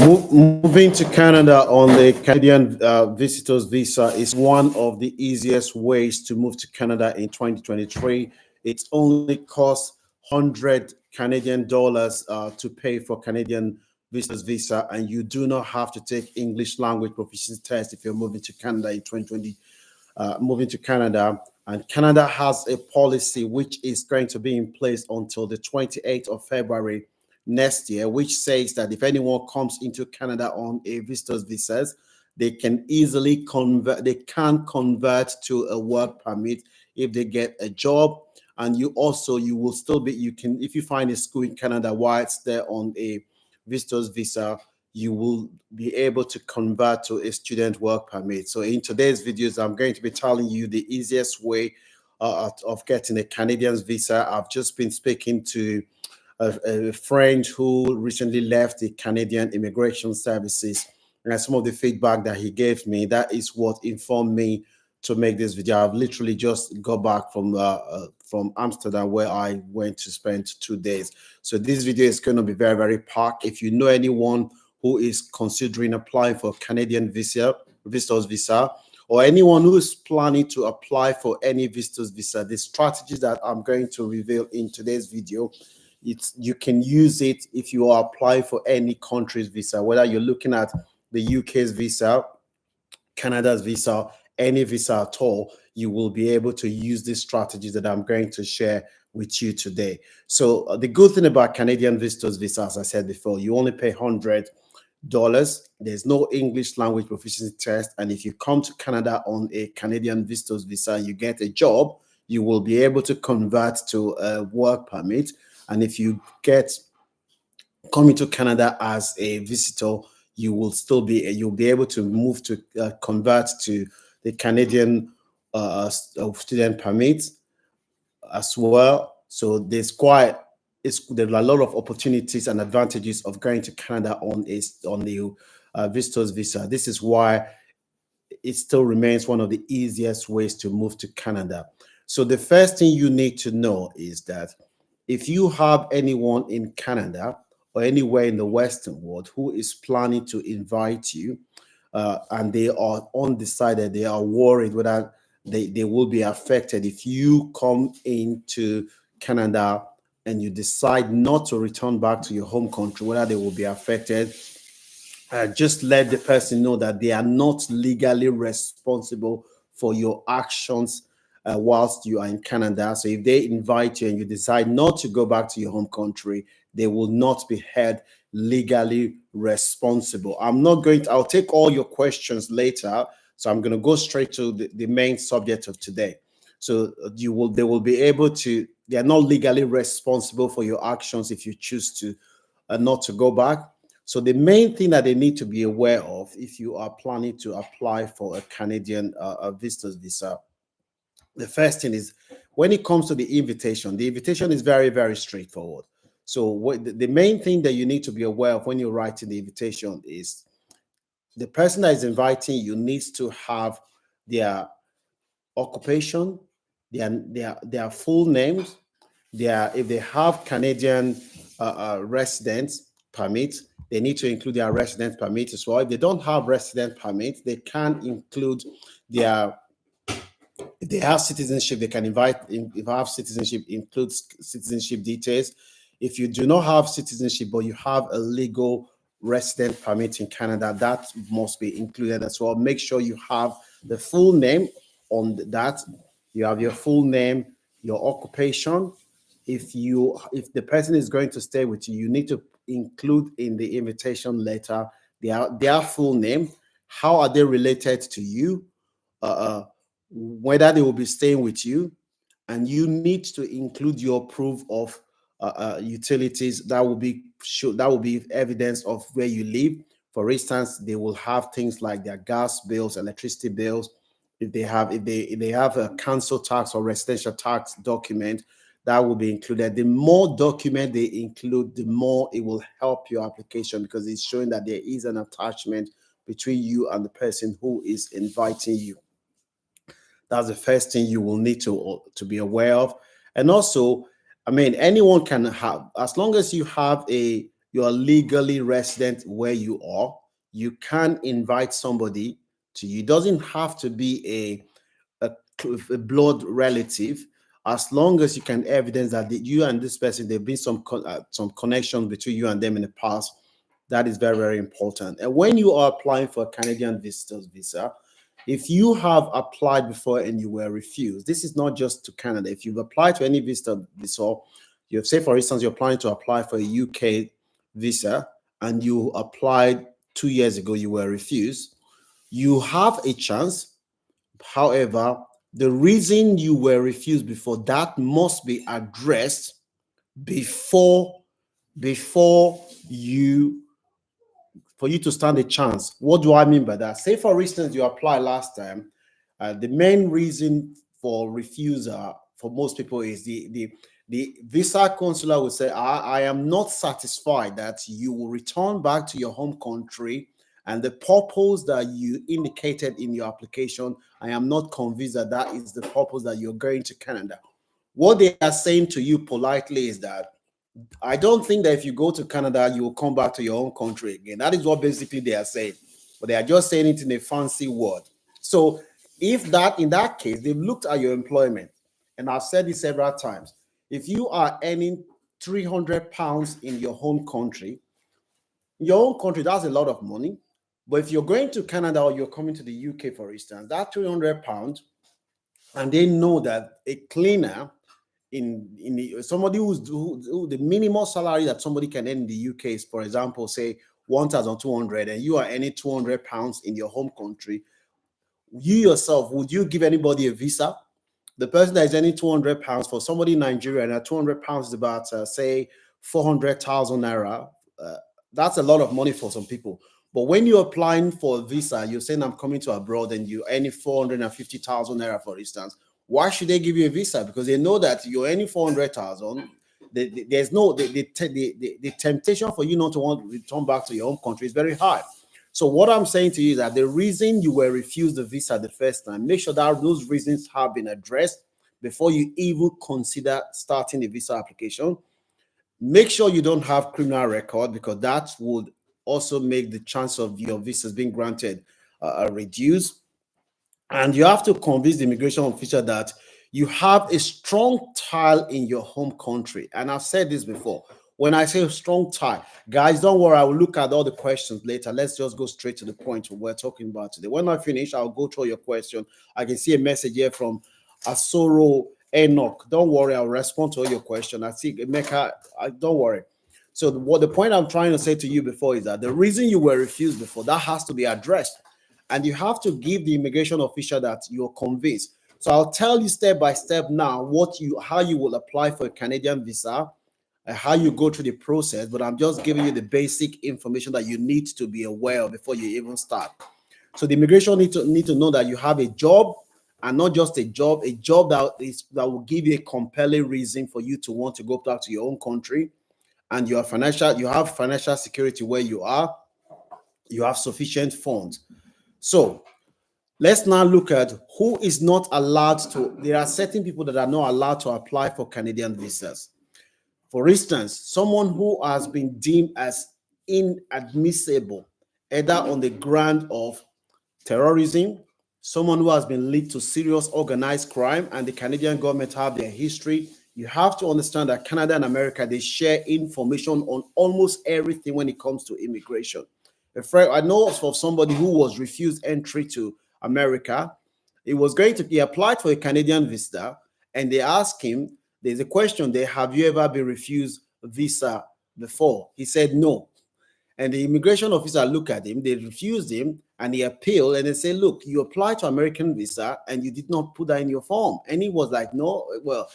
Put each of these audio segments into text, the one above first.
Moving to Canada on the Canadian visitors visa is one of the easiest ways to move to Canada in 2023. It only costs 100 Canadian dollars to pay for Canadian visitors visa, and you do not have to take English language proficiency test if you're moving to Canada in 2020. Moving to Canada, and Canada has a policy which is going to be in place until the 28th of February next year, which says that if anyone comes into Canada on a visitor's visas, they can easily convert, they can convert to a work permit if they get a job. And you will still be, you can, if you find a school in Canada while it's there on a visitor's visa, you will be able to convert to a student work permit. So in today's videos, I'm going to be telling you the easiest way of getting a Canadian visa. I've just been speaking to a friend who recently left the Canadian Immigration Services, and some of the feedback that he gave me, that is what informed me to make this video. I've literally just got back from Amsterdam, where I went to spend 2 days. So this video is going to be very, very packed. If you know anyone who is considering applying for Canadian visitors visa, or anyone who is planning to apply for any visitors visa, the strategies that I'm going to reveal in today's video, you can use it if you are applying for any country's visa, whether you're looking at the UK's visa, Canada's visa, any visa at all. You will be able to use these strategies that I'm going to share with you today. So the good thing about Canadian visitors visa, as I said before, you only pay $100. There's no English language proficiency test, and if you come to Canada on a Canadian visitors visa, you get a job, you will be able to convert to a work permit. And if you come into Canada as a visitor, you'll be able to move to convert to the Canadian student permit as well. So there are a lot of opportunities and advantages of going to Canada on the visitors visa. This is why it still remains one of the easiest ways to move to Canada. So the first thing you need to know is that if you have anyone in Canada or anywhere in the Western world who is planning to invite you, and they are undecided, they are worried whether they will be affected if you come into Canada and you decide not to return back to your home country, whether they will be affected, just let the person know that they are not legally responsible for your actions whilst you are in Canada. So if they invite you and you decide not to go back to your home country, they will not be held legally responsible. I'll take all your questions later. So I'm going to go straight to the main subject of today. So they will be able to, they are not legally responsible for your actions if you choose to not to go back. So the main thing that they need to be aware of if you are planning to apply for a Canadian visitor's visa, the first thing is when it comes to the invitation is very, very straightforward. So the main thing that you need to be aware of when you're writing the invitation is the person that is inviting you needs to have their occupation, their full names, if they have Canadian residence permit, they need to include their residence permit as well. If they don't have resident permit, they can include their, if they have citizenship, they can if I have citizenship, includes citizenship details. If you do not have citizenship, but you have a legal resident permit in Canada, that must be included as well. Make sure you have the full name on that. You have your full name, your occupation. If the person is going to stay with you, you need to include in the invitation letter their full name. How are they related to you? Whether they will be staying with you, and you need to include your proof of utilities that will be evidence of where you live. For instance, they will have things like their gas bills, electricity bills. If they have a council tax or residential tax document, that will be included. The more document they include, the more it will help your application, because it's showing that there is an attachment between you and the person who is inviting you. That's the first thing you will need to be aware of. And also, I mean, anyone can have, as long as you have a you are legally resident where you are, you can invite somebody to you. It doesn't have to be a blood relative, as long as you can evidence that you and this person, there've been some connection between you and them in the past. That is very, very important. And when you are applying for a Canadian visitor's visa, if you have applied before and you were refused, this is not just to Canada. If you've applied to any visitor visa, you say, for instance, you're planning to apply for a UK visa and you applied 2 years ago, you were refused, you have a chance. However, the reason you were refused before, that must be addressed before before you for you to stand a chance. What do I mean by that? Say, for instance, you applied last time. The main reason for refusal for most people is the visa consular will say, I am not satisfied that you will return back to your home country and the purpose that you indicated in your application, I am not convinced that that is the purpose that you're going to Canada. What they are saying to you politely is that I don't think that if you go to Canada, you will come back to your own country again. That is what basically they are saying. But they are just saying it in a fancy word. So if that, in that case, they've looked at your employment, and I've said this several times, if you are earning 300 pounds in your own country, that's a lot of money. But if you're going to Canada or you're coming to the UK, for instance, that 300 pounds, and they know that a cleaner somebody who the minimum salary that somebody can earn in the UK is, for example, say 1,200, and you are earning 200 pounds in your home country. You yourself, would you give anybody a visa? The person that is earning 200 pounds for somebody in Nigeria, and 200 pounds is about say 400,000 naira. Uh, that's a lot of money for some people. But when you're applying for a visa, you're saying I'm coming to abroad and you're earning 450,000 naira, for instance. Why should they give you a visa? Because they know that you're earning 400,000. There's no the temptation for you not to want to return back to your home country is very high. So what I'm saying to you is that the reason you were refused the visa the first time, make sure that those reasons have been addressed before you even consider starting the visa application. Make sure you don't have criminal record, because that would also make the chance of your visas being granted reduced. And you have to convince the immigration official that you have a strong tie in your home country. And I've said this before. When I say strong tie, guys, don't worry, I will look at all the questions later. Let's just go straight to the point we're talking about today. When I finish, I'll go through your question. I can see a message here from Asoro Enoch. Don't worry, I'll respond to all your questions. I see Mecca, don't worry. So what the point I'm trying to say to you before is that the reason you were refused before, that has to be addressed. And you have to give the immigration official that you're convinced. So I'll tell you step by step now how you will apply for a Canadian visa, and how you go through the process. But I'm just giving you the basic information that you need to be aware of before you even start. So the immigration need to know that you have a job, and not just a job that will give you a compelling reason for you to want to go back to your own country, and you have financial security where you are, you have sufficient funds. So let's now look at who is not allowed to. There are certain people that are not allowed to apply for Canadian visas. For instance, someone who has been deemed as inadmissible, either on the ground of terrorism, someone who has been linked to serious organized crime, and the Canadian government have their history. You have to understand that Canada and America, they share information on almost everything when it comes to immigration. A friend I know of somebody who was refused entry to America. He applied for a Canadian visa, and they asked him, there's a question there, have you ever been refused a visa before? He said no. And the immigration officer looked at him, they refused him, and he appealed, and they said, look, you applied to American visa and you did not put that in your form. And he was like, no, well,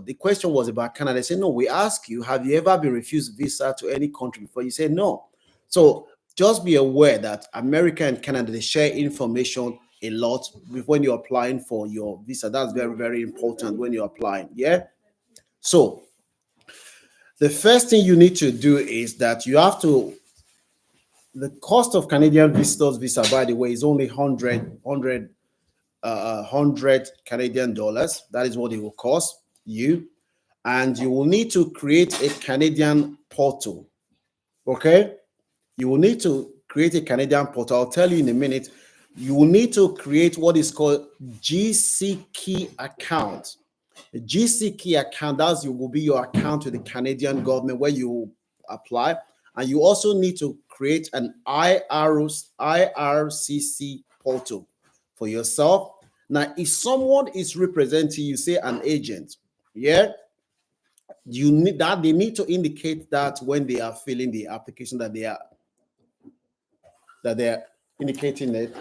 the question was about Canada. They said, no, we asked you, have you ever been refused visa to any country before? You said no. So just be aware that America and Canada, they share information a lot when you're applying for your visa. That's very, very important when you're applying. Yeah. So the first thing you need to do is that the cost of Canadian visitors visa, by the way, is only 100 Canadian dollars. That is what it will cost you. And you will need to create a Canadian portal. Okay, you will need to create a Canadian portal. I'll tell you in a minute. You will need to create what is called GC key account. The GC key account, that will be your account with the Canadian government where you apply. And you also need to create an IRCC portal for yourself. Now, if someone is representing you, say an agent, yeah, you need that they need to indicate that when they are filling the application that they're indicating it.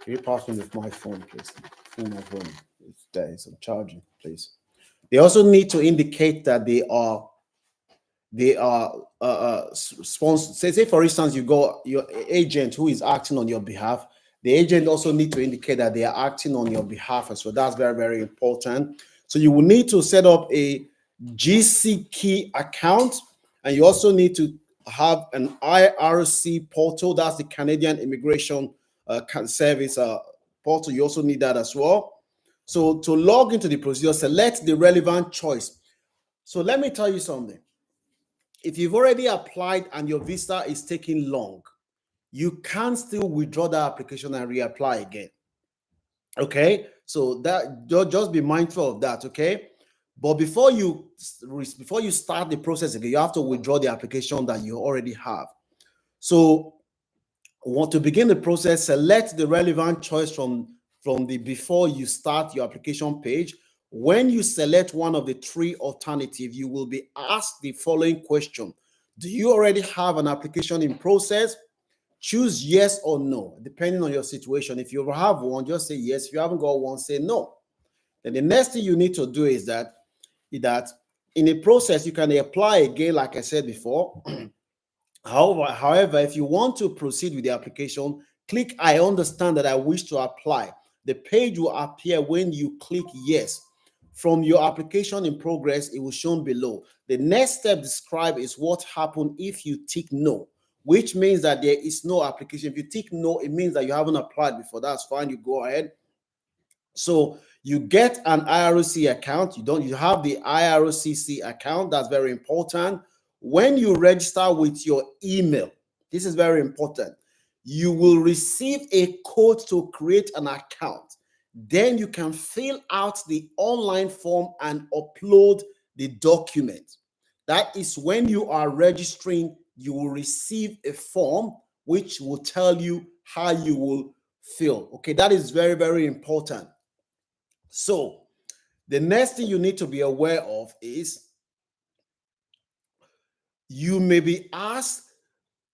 Can you pass me with my phone, please? My phone. If there is some charging, please. They also need to indicate that they are sponsor. Say for instance, you go your agent who is acting on your behalf. The agent also need to indicate that they are acting on your behalf as well. That's very, very important. So you will need to set up a GC key account, and you also need to have an IRC portal. That's the Canadian Immigration Service portal. You also need that as well. So to log into the procedure, select the relevant choice. So let me tell you something. If you've already applied and your visa is taking long, you can still withdraw that application and reapply again. Okay, so that just be mindful of that. Okay, but before you start the process again, you have to withdraw the application that you already have. So want to begin the process, select the relevant choice from the before you start your application page. When you select one of the three alternatives, you will be asked the following question. Do you already have an application in process? Choose yes or no, depending on your situation. If you have one, just say yes. If you haven't got one, say no. Then the next thing you need to do is that in a process, you can apply again, like I said before. However, if you want to proceed with the application, click I understand that I wish to apply. The page will appear when you click yes. From your application in progress, it will shown below. The next step described is what happened if you tick no, which means that there is no application. If you tick no, it means that you haven't applied before. That's fine. You go ahead. So you get an IRC account. You have the IRCC account. That's very important. When you register with your email, this is very important. You will receive a code to create an account. Then you can fill out the online form and upload the document. That is when you are registering, you will receive a form which will tell you how you will fill. Okay, that is very, very important. So the next thing you need to be aware of is you may be asked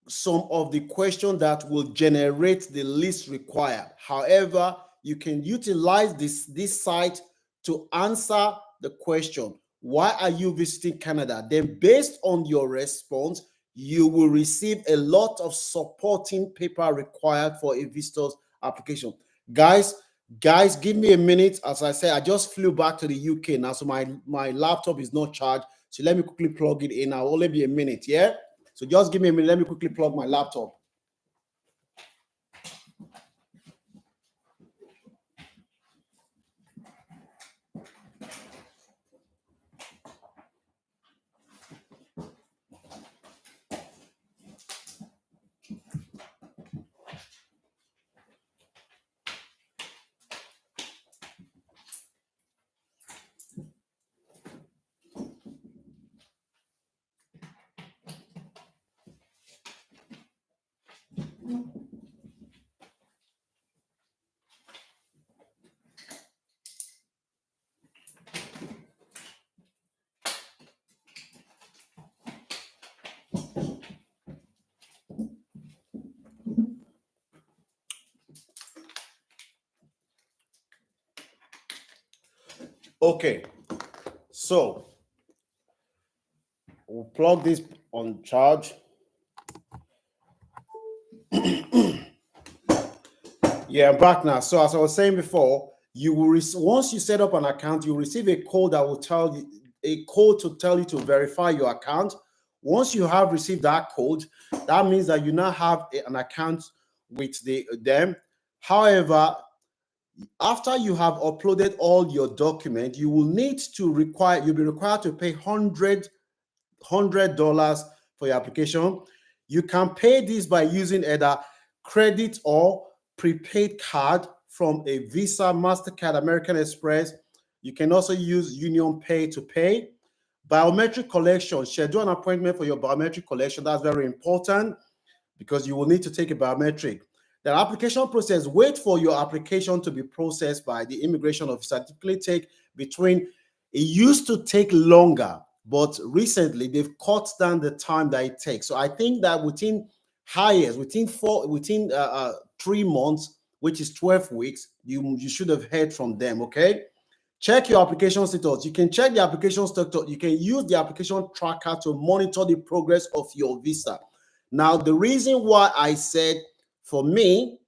some of the questions that will generate the list required. However, you can utilize this site to answer the question, why are you visiting Canada? Then based on your response, you will receive a lot of supporting paper required for a visitor's application. Guys, give me a minute. As I said, I just flew back to the UK now, so my laptop is not charged. So let me quickly plug it in. I'll only be a minute, yeah? So just give me a minute. Let me quickly plug my laptop. Okay, so we'll plug this on charge. Yeah, I'm back now. So as I was saying before, you will once you set up an account, you'll receive a code that will tell you to tell you to verify your account. Once you have received that code, that means that you now have an account with them. However, after you have uploaded all your documents, you'll be required to pay $100 for your application. You can pay this by using either credit or prepaid card from a Visa, MasterCard, American Express. You can also use Union Pay to pay. Biometric collection, schedule an appointment for your biometric collection. That's very important because you will need to take a biometric. The application process, wait for your application to be processed by the immigration officer. Typically take between, it used to take longer, but recently they've cut down the time that it takes. So I think that within 3 months, which is 12 weeks, you should have heard from them, okay? Check your application status. You can check the application status. You can use the application tracker to monitor the progress of your visa. Now, the reason why I said, for me,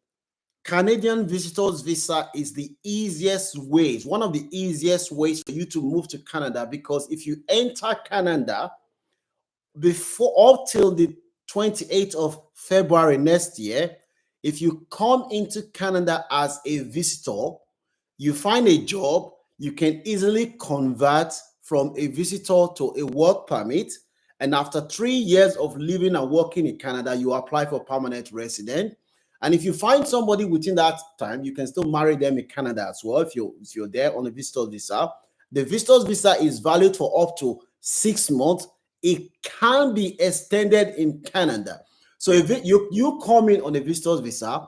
Canadian visitors visa is the easiest ways, one of the easiest ways for you to move to Canada, because if you enter Canada before up till the 28th of February next year, if you come into Canada as a visitor, you find a job, you can easily convert from a visitor to a work permit. And after 3 years of living and working in Canada, you apply for permanent resident. And if you find somebody within that time, you can still marry them in Canada as well if you're there on a visitor's visa. The visitor's visa is valid for up to 6 months. It can be extended in Canada. So if you come in on a visitor's visa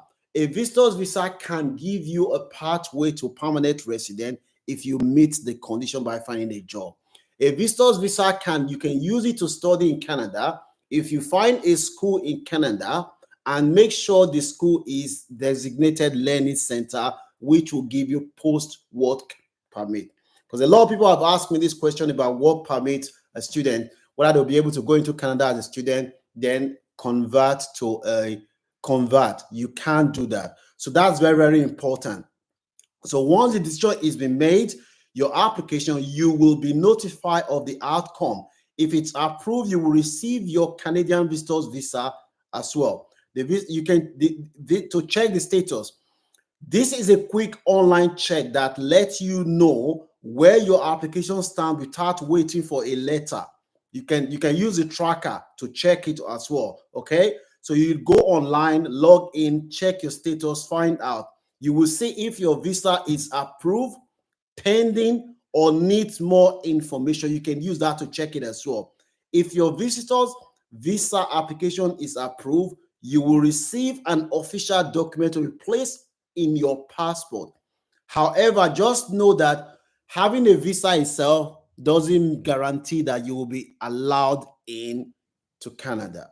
can give you a pathway to permanent resident if you meet the condition by finding a job. A visitor's visa you can use it to study in Canada if you find a school in Canada and make sure the school is designated learning center, which will give you post-work permit. Because a lot of people have asked me this question about work permit, a student, whether they'll be able to go into Canada as a student, then convert to a convert. You can't do that. So that's very, very important. So once the decision is been made, your application, you will be notified of the outcome. If it's approved, you will receive your Canadian visitor's visa as well. You can to check the status. This is a quick online check that lets you know where your application stands without waiting for a letter. You can use the tracker to check it as well. Okay, so you go online, log in, check your status, find out. You will see if your visa is approved, pending, or needs more information. You can use that to check it as well. If your visitor's visa application is approved, you will receive an official document to be placed in your passport. However, just know that having a visa itself doesn't guarantee that you will be allowed in to Canada.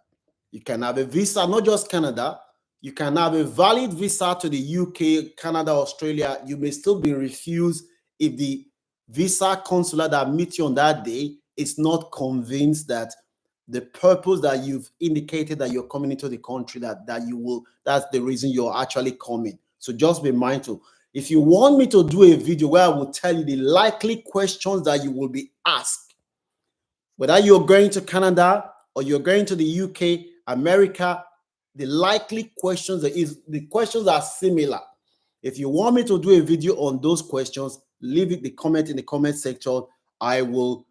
You can have a visa, not just Canada. You can have a valid visa to the UK, Canada, Australia. You may still be refused if the visa consular that meets you on that day is not convinced that the purpose that you've indicated that you're coming into the country, that's the reason you're actually coming. So just be mindful. If you want me to do a video where I will tell you the likely questions that you will be asked, whether you're going to Canada or you're going to the UK, America, the likely questions, the questions are similar. If you want me to do a video on those questions, leave it the comment in the comment section. I will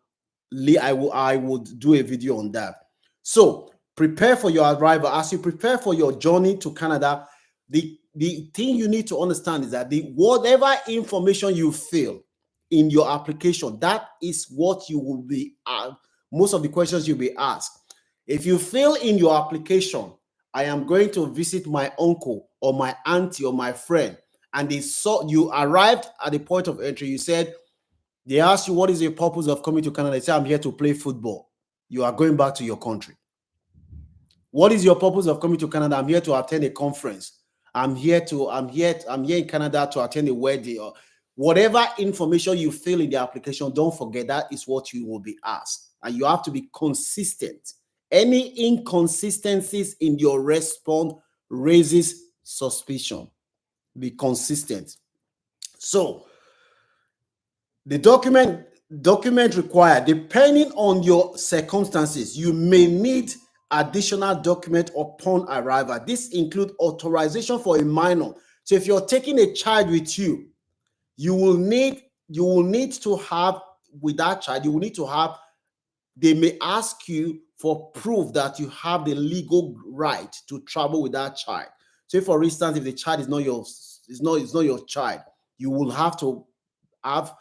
do a video on that. So prepare for your arrival. As you prepare for your journey to Canada, the thing you need to understand is that whatever information you fill in your application, that is what you will be most of the questions you'll be asked. If you fill in your application, I am going to visit my uncle or my auntie or my friend, and you arrived at the point of entry, you said, they ask you, what is the purpose of coming to Canada? They say, I'm here to play football. You are going back to your country. What is your purpose of coming to Canada? I'm here to attend a conference. I'm here in Canada to attend a wedding. Or whatever information you fill in the application, don't forget that is what you will be asked. And you have to be consistent. Any inconsistencies in your response raises suspicion. Be consistent. So, the document required, depending on your circumstances, you may need additional document upon arrival. This includes authorization for a minor. So if you're taking a child with you, you will need to have, with that child, they may ask you for proof that you have the legal right to travel with that child. Say, for instance, if the child is not yours, it's not your child, you will have to have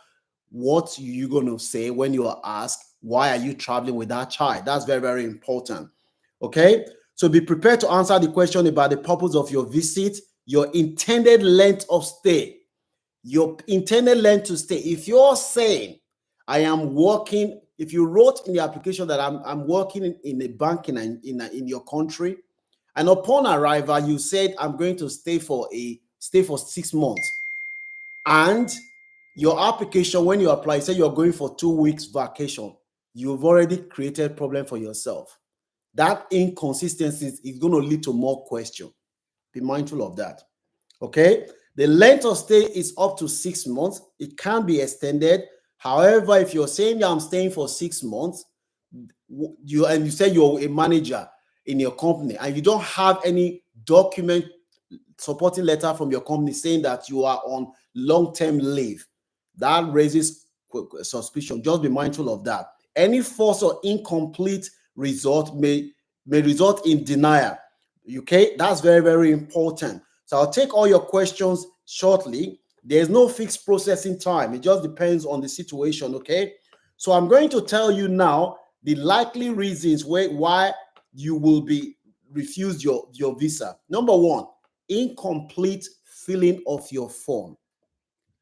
what you're going to say when you are asked, why are you traveling with that child? That's very, very important. Okay. So be prepared to answer the question about the purpose of your visit, your intended length of stay, your intended length to stay. If you're saying, I am working, if you wrote in the application that I'm working in a bank in your country, and upon arrival, you said, I'm going to stay for 6 months. And your application, when you apply, say you're going for 2 weeks vacation, you've already created problem for yourself. That inconsistency is going to lead to more question. Be mindful of that. Okay. The length of stay is up to 6 months. It can be extended. However, if you're saying, I'm staying for 6 months, you say you're a manager in your company and you don't have any document supporting letter from your company saying that you are on long-term leave, that raises suspicion. Just be mindful of that. Any false or incomplete result may result in denial. Okay, that's very, very important. So I'll take all your questions shortly. There's no fixed processing time. It just depends on the situation. Okay, so I'm going to tell you now the likely reasons why you will be refused your visa. Number one, incomplete filling of your form.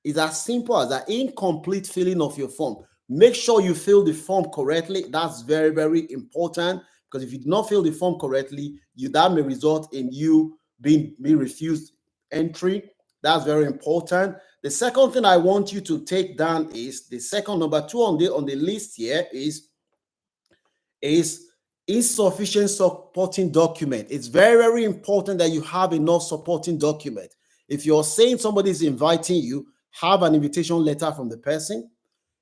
It's as simple as that. Incomplete filling of your form. Make sure you fill the form correctly. That's very, very important, because if you do not fill the form correctly, that may result in you being refused entry. That's very important. The second thing I want you to take down is the second, number two on the list here is insufficient supporting document. It's very, very important that you have enough supporting document. If you're saying somebody is inviting you, have an invitation letter from the person.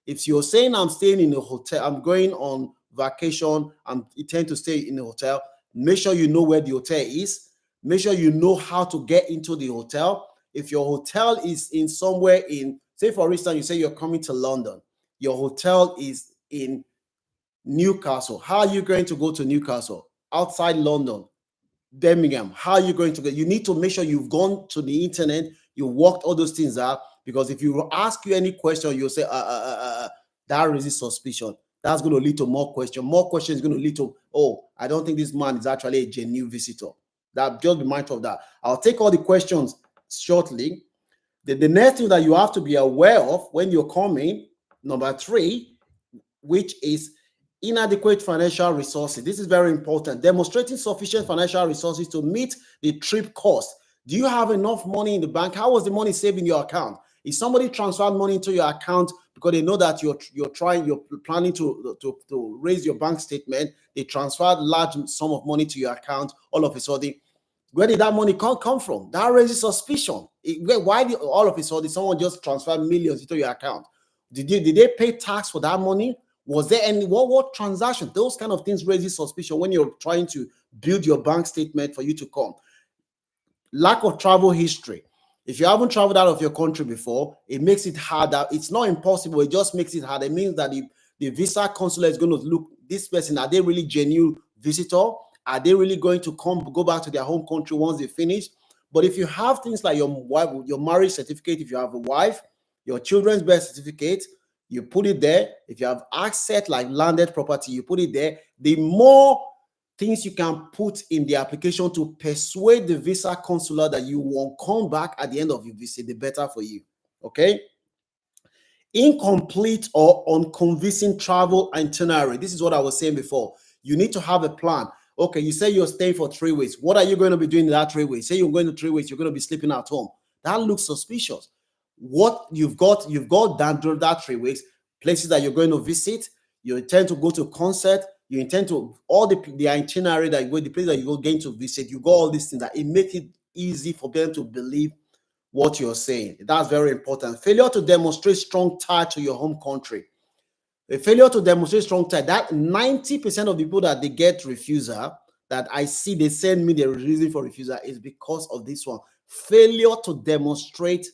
If you're saying, I'm staying in a hotel, I'm going on vacation, I'm intend to stay in a hotel, make sure you know where the hotel is. Make sure you know how to get into the hotel. If your hotel is in somewhere in, say for instance, you say you're coming to London, your hotel is in Newcastle. How are you going to go to Newcastle? Outside London, Birmingham. How are you going to get? You need to make sure you've gone to the internet, you worked all those things out, because if you ask you any question, you'll say, that raises suspicion. That's going to lead to more questions. More questions is going to lead to, oh, I don't think this man is actually a genuine visitor. That, just be mindful of that. I'll take all the questions shortly. The next thing that you have to be aware of when you're coming, number three, which is inadequate financial resources. This is very important. Demonstrating sufficient financial resources to meet the trip cost. Do you have enough money in the bank? How was the money saved in your account? If somebody transferred money into your account because they know that you're planning to raise your bank statement, they transferred large sum of money to your account all of a sudden, where did that money come from? That raises suspicion. Why did all of a sudden someone just transfer millions into your account? Did they pay tax for that money? Was there any what transaction? Those kind of things raises suspicion when you're trying to build your bank statement for you to come. Lack of travel history. If you haven't traveled out of your country before, it makes it harder. It's not impossible. It just makes it harder. It means that the visa consulate is going to look, this person, are they really genuine visitor? Are they really going to go back to their home country once they finish? But if you have things like your marriage certificate, if you have a wife, your children's birth certificate, you put it there. If you have asset like landed property, you put it there. The more things you can put in the application to persuade the visa consular that you won't come back at the end of your visit, the better for you. Okay. Incomplete or unconvincing travel itinerary. This is what I was saying before. You need to have a plan. Okay, you say you're staying for 3 weeks. What are you going to be doing in that 3 weeks? Say you're going to 3 weeks, you're going to be sleeping at home. That looks suspicious. What you've got down during that 3 weeks, places that you're going to visit, you intend to go to concert, you intend to, all the itinerary that you go, the place that you're going to visit, you got all these things that it makes it easy for them to believe what you're saying. That's very important. Failure to demonstrate strong tie to your home country. A failure to demonstrate strong tie, that 90% of people that they get refusal, that I see they send me the reason for refusal, is because of this one. Failure to demonstrate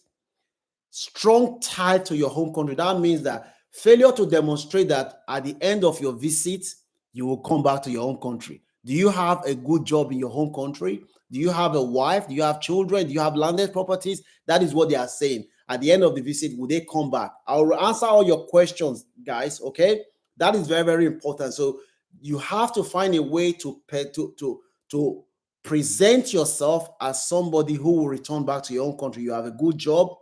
strong tie to your home country. That means that failure to demonstrate that at the end of your visit, you will come back to your home country. Do you have a good job in your home country? Do you have a wife? Do you have children? Do you have landed properties? That is what they are saying. At the end of the visit, will they come back? I'll answer all your questions, guys. Okay, that is very, very important. So you have to find a way to to present yourself as somebody who will return back to your own country. You have a good job.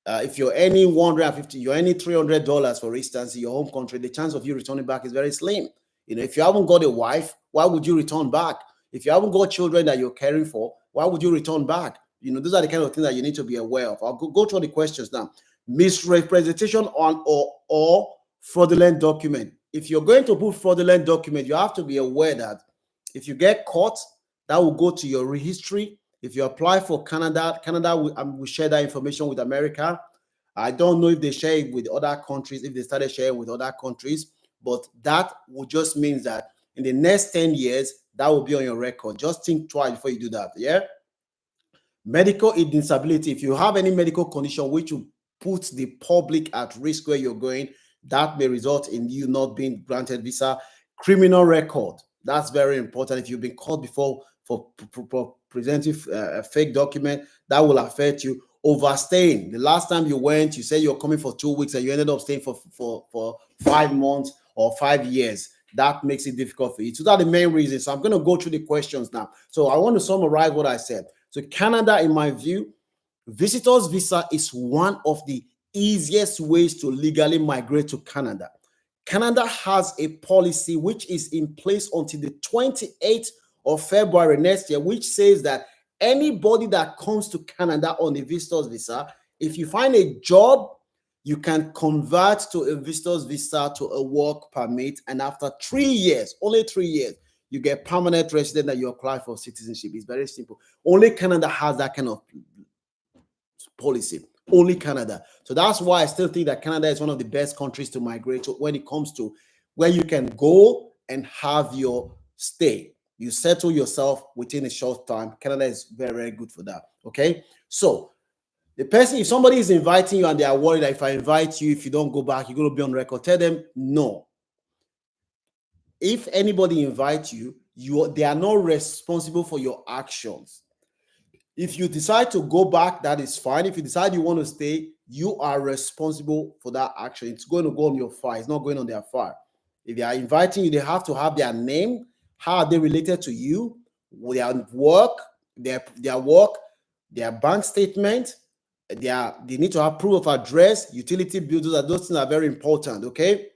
If you're earning 150, you're earning $300, for instance, in your home country, the chance of you returning back is very slim. If you haven't got a wife, why would you return back? If you haven't got children that you're caring for, why would you return back? Those are the kind of things that you need to be aware of. I'll go through the questions now. Misrepresentation on or fraudulent document. If you're going to put fraudulent document, you have to be aware that if you get caught, that will go to your history. If you apply for Canada will share that information with America. I don't know if they share it with other countries, if they started sharing with other countries, but that would just mean that in the next 10 years, that will be on your record. Just think twice before you do that. Yeah. Medical disability. If you have any medical condition which will put the public at risk where you're going, that may result in you not being granted visa. Criminal record. That's very important. If you've been caught before for presenting a fake document, that will affect you. Overstaying. The last time you went, you said you're coming for 2 weeks and you ended up staying for 5 months or 5 years. That makes it difficult for you. So that's the main reason. So I'm going to go through the questions now. So I want to summarize what I said. So Canada, in my view, visitor's visa is one of the easiest ways to legally migrate to Canada. Canada has a policy which is in place until the 28th of February next year, which says that anybody that comes to Canada on a visitor's visa, if you find a job, you can convert to a visitor's visa to a work permit. And after 3 years, only 3 years, you get permanent resident and you apply for citizenship. It's very simple. Only Canada has that kind of policy. Only Canada. So that's why I still think that Canada is one of the best countries to migrate to when it comes to where you can go and have your stay. You settle yourself within a short time. Canada is very, very good for that. Okay. So the person, if somebody is inviting you and they are worried that if I invite you, if you don't go back, you're going to be on record, tell them no. If anybody invites you, they are not responsible for your actions. If you decide to go back, that is fine. If you decide you want to stay, you are responsible for that action. It's going to go on your file. It's not going on their file. If they are inviting you, they have to have their name. How are they related to you? Their work, their bank statement. They need to have proof of address, utility bills. Those things are very important. Okay,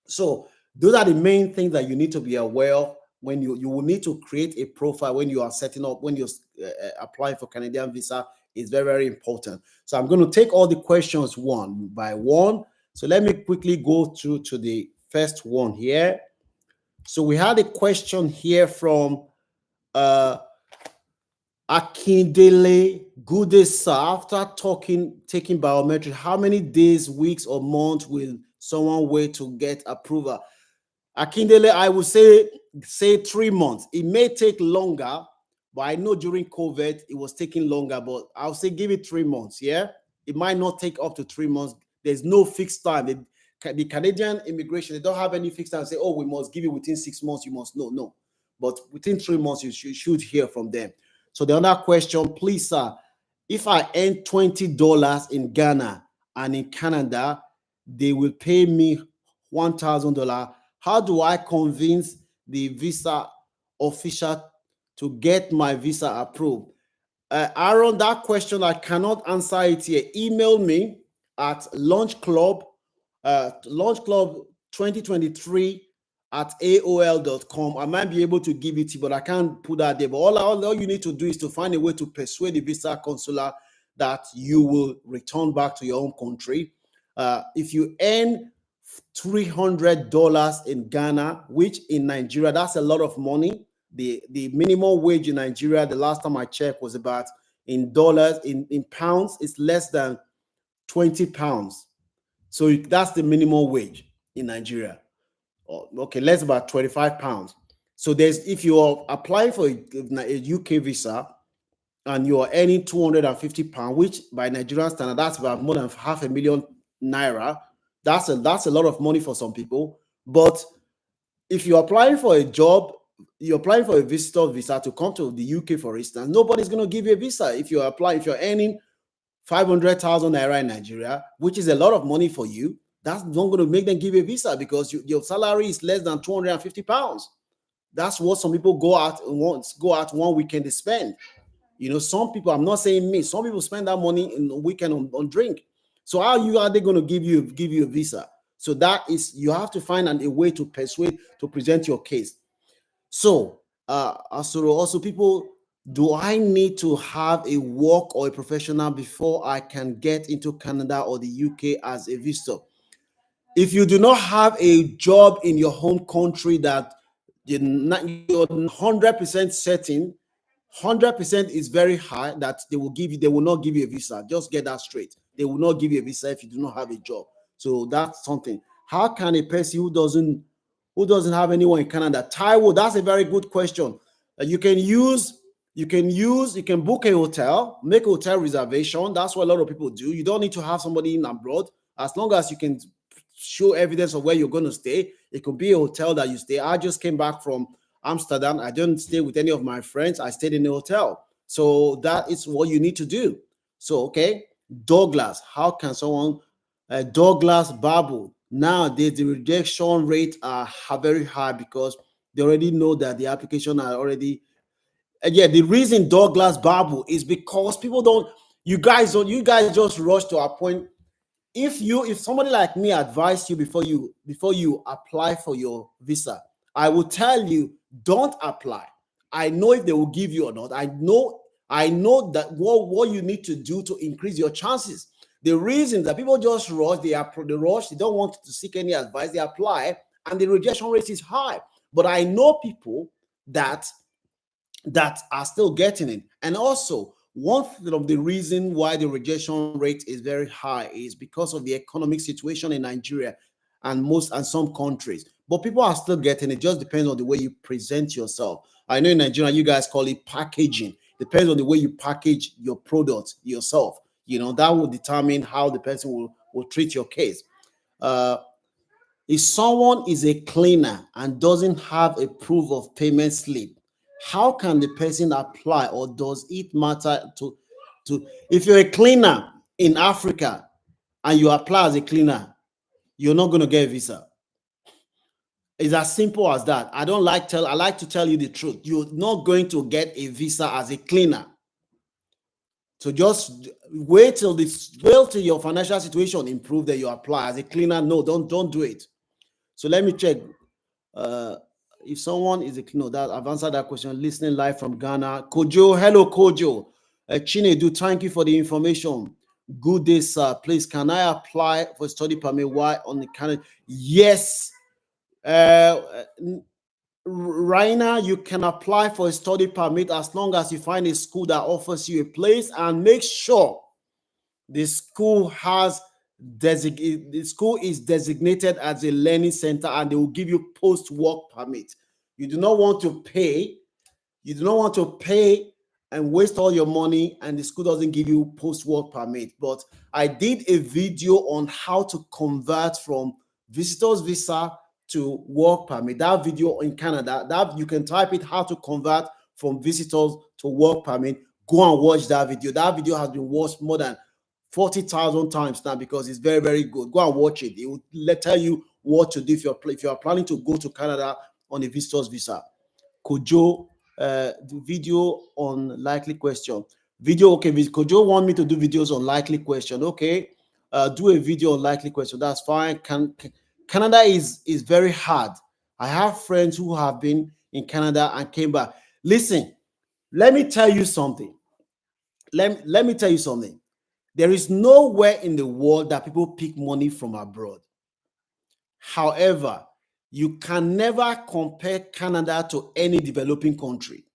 so those are the main things that you need to be aware of when you will need to create a profile when you are setting up, when you're applying for Canadian visa. Is very, very important. So I'm going to take all the questions one by one. So let me quickly go through to the first one here. So we had a question here from Akindele. Good day, sir. After taking biometric, how many days, weeks, or months will someone wait to get approval? Akindele, I would say 3 months. It may take longer, but I know during COVID it was taking longer. But I'll say give it 3 months. Yeah, it might not take up to 3 months. There's no fixed time. The Canadian immigration, they don't have any fixed time. Say, oh, we must give you within 6 months. You must know. No, but within 3 months you should hear from them. So the other question, please, sir, if I earn $20 in Ghana and in Canada, they will pay me $1,000. How do I convince the visa official to get my visa approved? Aaron, that question, I cannot answer it here. Email me at launchclub 2023 at AOL.com. I might be able to give it to you, but I can't put that there. But all you need to do is to find a way to persuade the visa consular that you will return back to your own country. If you earn $300 in Ghana, which in Nigeria, that's a lot of money. The minimum wage in Nigeria, the last time I checked, was about in dollars, in pounds, it's less than 20 pounds. So that's the minimum wage in Nigeria. Okay, less about 25 pounds. So if you are applying for a UK visa and you are earning 250 pounds, which by Nigerian standard, that's about more than $500,000 naira. That's a lot of money for some people. But If you're applying for a job, you're applying for a visitor visa to come to the UK, for instance, nobody's going to give you a visa. If you're earning 500,000 naira in Nigeria, which is a lot of money for you, that's not going to make them give you a visa because your salary is less than 250 pounds. That's what some people go out one weekend to spend. Some people, I'm not saying me, some people spend that money in a weekend on drink. So how are they going to give you a visa? So that is, you have to find a way to persuade, to present your case. So also people, do I need to have a work or a professional before I can get into Canada or the UK as a visitor? If you do not have a job in your home country that you're 100% certain, 100% is very high that they will not give you a visa. Just get that straight. They will not give you a visa if you do not have a job. So that's something. How can a person who doesn't have anyone in Canada? Taiwo, that's a very good question. You can book a hotel, make a hotel reservation. That's what a lot of people do. You don't need to have somebody in abroad. As long as you can show evidence of where you're going to stay, it could be a hotel that you stay. I just came back from Amsterdam. I didn't stay with any of my friends. I stayed in a hotel. So that is what you need to do. So, okay, Douglas, how can someone, Douglas Babu, nowadays the rejection rate are very high because they already know that the application are already, yeah, the reason Douglas Babu is because people don't, you guys just rush to a point. If somebody like me advised you before you apply for your visa, I will tell you, don't apply. I know if they will give you or not. I know that what you need to do to increase your chances. The reason that people just rush, they don't want to seek any advice, they apply, and the rejection rate is high. But I know people that are still getting it. And also, one of the reason why the rejection rate is very high is because of the economic situation in Nigeria and some countries. But people are still getting it. Just depends on the way you present yourself. I know in Nigeria you guys call it packaging. Depends on the way you package your product yourself. That will determine how the person will treat your case. Uh, if someone is a cleaner and doesn't have a proof of payment slip, how can the person apply, or does it matter to if you're a cleaner in Africa and you apply as a cleaner, you're not going to get a visa. It's as simple as that. I like to tell you the truth. You're not going to get a visa as a cleaner. So just wait till your financial situation improve, that you apply as a cleaner. No, don't do it. So let me check. Uh, if someone is a no, that I've answered that question. Listening live from Ghana, Kojo. Hello, Kojo. Chinedu, thank you for the information. Good day, sir. Please, can I apply for study permit? Why on the Canada? Yes. Raina, you can apply for a study permit as long as you find a school that offers you a place, and make sure the school the school is designated as a learning center, and they will give you post-work permit. You do not want to pay. You do not want to pay and waste all your money, and the school doesn't give you post-work permit. But I did a video on how to convert from visitor's visa to work permit. That video in Canada, that you can type it, how to convert from visitors to work permit. Go and watch that video. That video has been watched more than 40,000 times now because it's very, very good. Go and watch it. It will tell you what to do if you're planning to go to Canada on a visitor's visa. Kojo, the video on likely question. Video, okay. Kojo want me to do videos on likely question. Okay, do a video on likely question. That's fine. Canada is very hard. I have friends who have been in Canada and came back. Listen, let me tell you something. Let me tell you something. There is nowhere in the world that people pick money from abroad. However, you can never compare Canada to any developing country.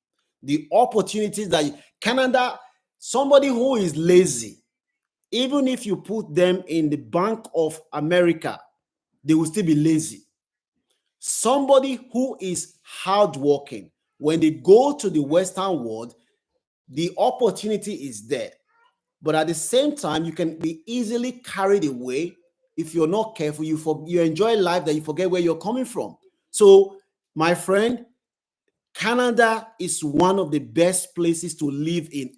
The opportunities Canada, somebody who is lazy, even if you put them in the Bank of America, they will still be lazy. Somebody who is hardworking, when they go to the Western world, the opportunity is there. But at the same time, you can be easily carried away if you're not careful. You enjoy life that you forget where you're coming from. So My friend, Canada is one of the best places to live in.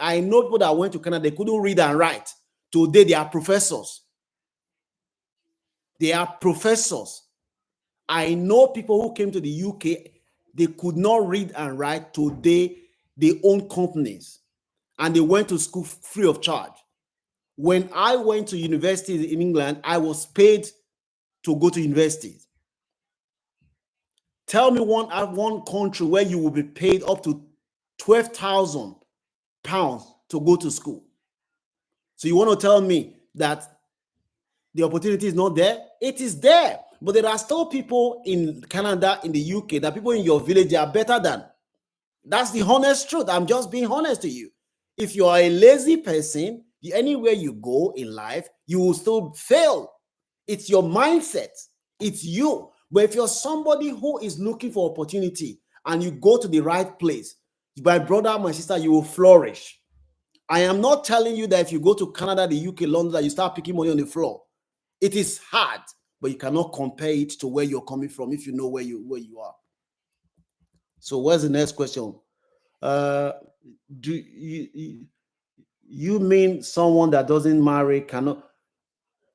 I know people that went to Canada, they couldn't read and write. Today, they are professors. They are professors. I know people who came to the UK, they could not read and write. Today, they own companies and they went to school free of charge. When I went to university in England, I was paid to go to universities. Tell me one country where you will be paid up to £12,000 to go to school. So you want to tell me that the opportunity is not there? It is there. But there are still people in Canada, in the UK, that people in your village, they are better than. That's the honest truth. I'm just being honest to you. If you are a lazy person, anywhere you go in life, you will still fail. It's your mindset. It's you. But if you're somebody who is looking for opportunity and you go to the right place, my brother, my sister, you will flourish. I am not telling you that if you go to Canada, the UK, London, that you start picking money on the floor. It is hard, but you cannot compare it to where you're coming from if you know where you are. So where's the next question? Do you mean someone that doesn't marry cannot?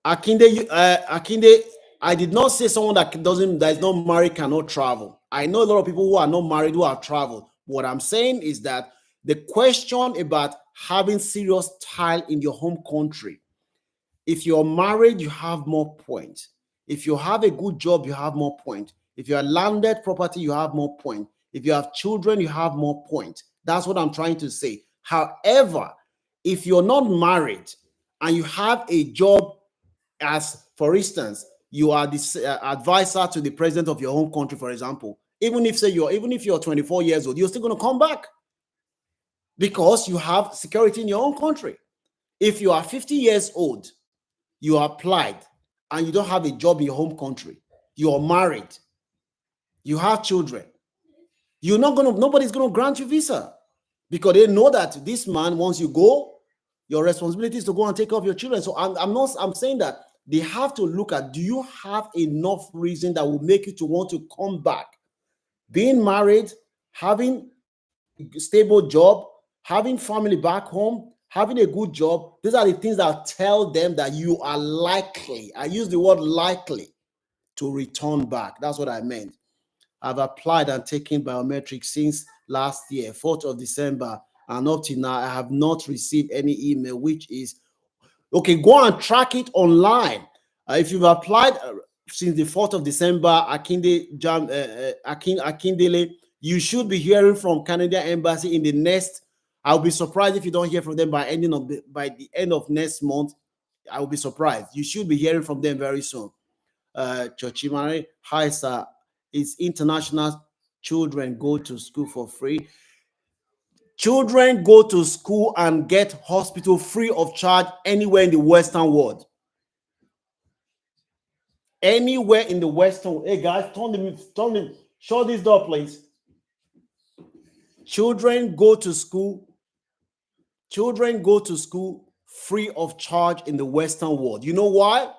Akinde, Akinde, I did not say someone that is not married cannot travel. I know a lot of people who are not married who have traveled. What I'm saying is that the question about having serious tie in your home country, if you're married, you have more points. If you have a good job, you have more points. If you are landed property, you have more points. If you have children, you have more points. That's what I'm trying to say. However, if you're not married and you have a job, as for instance, you are the advisor to the president of your home country, for example, even if you're 24 years old, you're still going to come back because you have security in your own country. If you are 50 years old, you applied and you don't have a job in your home country, you're married, you have children, nobody's going to grant you visa because they know that this man, once you go, your responsibility is to go and take care of your children. So I'm saying that they have to look at, do you have enough reason that will make you to want to come back? Being married, having a stable job, having family back home, having a good job, these are the things that tell them that you are likely, I use the word likely, to return back. That's what I meant. I've applied and taken biometrics since last year, 4th of December, and up to now, I have not received any email, which is, okay, go and track it online. If you've applied since the 4th of December, Akindele, you should be hearing from Canadian Embassy in the next. I'll be surprised if you don't hear from them by the end of next month. I will be surprised. You should be hearing from them very soon. Chochimare, hi sir, it's international children go to school for free. Children go to school and get hospital free of charge anywhere in the Western world. Anywhere in the Western world. Hey guys, show this door, please. Children go to school free of charge in the Western world. You know why?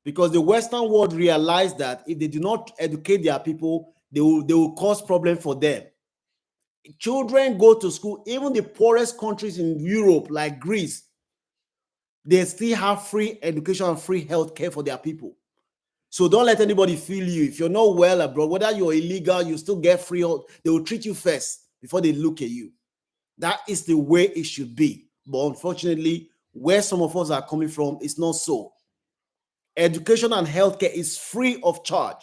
Because the Western world realized that if they do not educate their people, they will cause problems for them. Children go to school, even the poorest countries in Europe, like Greece, they still have free education and free health care for their people. So don't let anybody feel you. If you're not well abroad, whether you're illegal, you still get free health. They will treat you first before they look at you. That is the way it should be. But unfortunately, where some of us are coming from, it's not so. Education and healthcare is free of charge.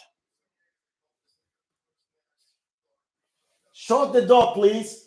Shut the door, please.